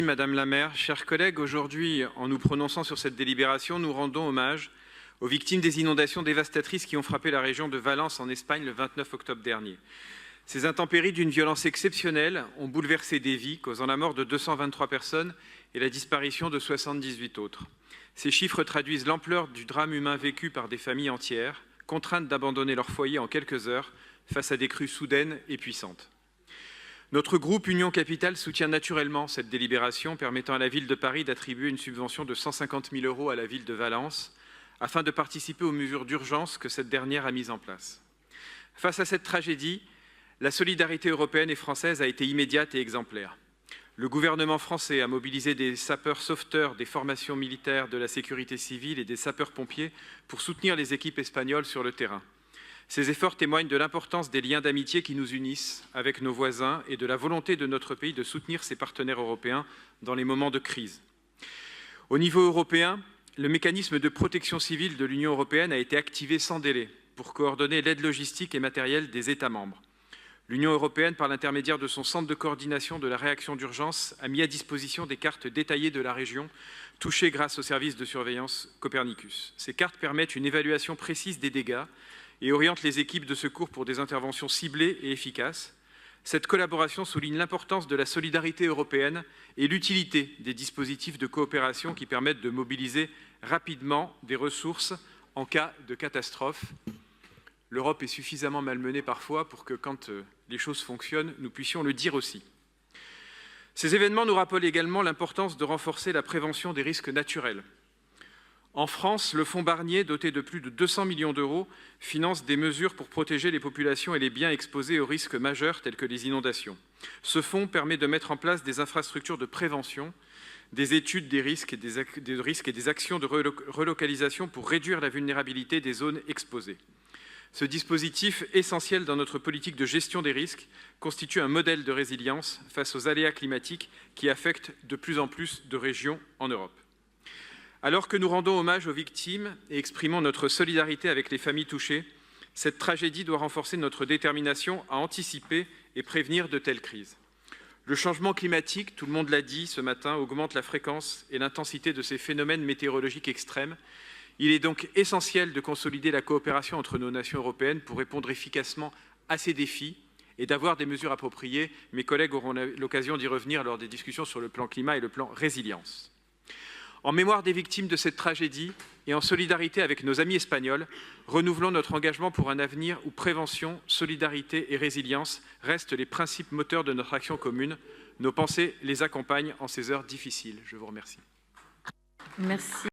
Madame la maire, chers collègues, aujourd'hui, en nous prononçant sur cette délibération, nous rendons hommage aux victimes des inondations dévastatrices qui ont frappé la région de Valence en Espagne le 29 octobre dernier. Ces intempéries d'une violence exceptionnelle ont bouleversé des vies, causant la mort de 223 personnes et la disparition de 78 autres. Ces chiffres traduisent l'ampleur du drame humain vécu par des familles entières, contraintes d'abandonner leur foyer en quelques heures face à des crues soudaines et puissantes. Notre groupe Union Capitale soutient naturellement cette délibération permettant à la ville de Paris d'attribuer une subvention de 150 000 € à la ville de Valence afin de participer aux mesures d'urgence que cette dernière a mises en place. Face à cette tragédie, la solidarité européenne et française a été immédiate et exemplaire. Le gouvernement français a mobilisé des sapeurs sauveteurs des formations militaires de la sécurité civile et des sapeurs-pompiers pour soutenir les équipes espagnoles sur le terrain. Ces efforts témoignent de l'importance des liens d'amitié qui nous unissent avec nos voisins et de la volonté de notre pays de soutenir ses partenaires européens dans les moments de crise. Au niveau européen, le mécanisme de protection civile de l'Union européenne a été activé sans délai pour coordonner l'aide logistique et matérielle des États membres. L'Union européenne, par l'intermédiaire de son centre de coordination de la réaction d'urgence, a mis à disposition des cartes détaillées de la région touchée grâce au service de surveillance Copernicus. Ces cartes permettent une évaluation précise des dégâts et oriente les équipes de secours pour des interventions ciblées et efficaces. Cette collaboration souligne l'importance de la solidarité européenne et l'utilité des dispositifs de coopération qui permettent de mobiliser rapidement des ressources en cas de catastrophe. L'Europe est suffisamment malmenée parfois pour que, quand les choses fonctionnent, nous puissions le dire aussi. Ces événements nous rappellent également l'importance de renforcer la prévention des risques naturels. En France, le fonds Barnier, doté de plus de 200 millions d'euros, finance des mesures pour protéger les populations et les biens exposés aux risques majeurs tels que les inondations. Ce fonds permet de mettre en place des infrastructures de prévention, des études des risques et des actions de relocalisation pour réduire la vulnérabilité des zones exposées. Ce dispositif, essentiel dans notre politique de gestion des risques, constitue un modèle de résilience face aux aléas climatiques qui affectent de plus en plus de régions en Europe. Alors que nous rendons hommage aux victimes et exprimons notre solidarité avec les familles touchées, cette tragédie doit renforcer notre détermination à anticiper et prévenir de telles crises. Le changement climatique, tout le monde l'a dit ce matin, augmente la fréquence et l'intensité de ces phénomènes météorologiques extrêmes. Il est donc essentiel de consolider la coopération entre nos nations européennes pour répondre efficacement à ces défis et d'avoir des mesures appropriées. Mes collègues auront l'occasion d'y revenir lors des discussions sur le plan climat et le plan résilience. En mémoire des victimes de cette tragédie et en solidarité avec nos amis espagnols, renouvelons notre engagement pour un avenir où prévention, solidarité et résilience restent les principes moteurs de notre action commune. Nos pensées les accompagnent en ces heures difficiles. Je vous remercie. Merci.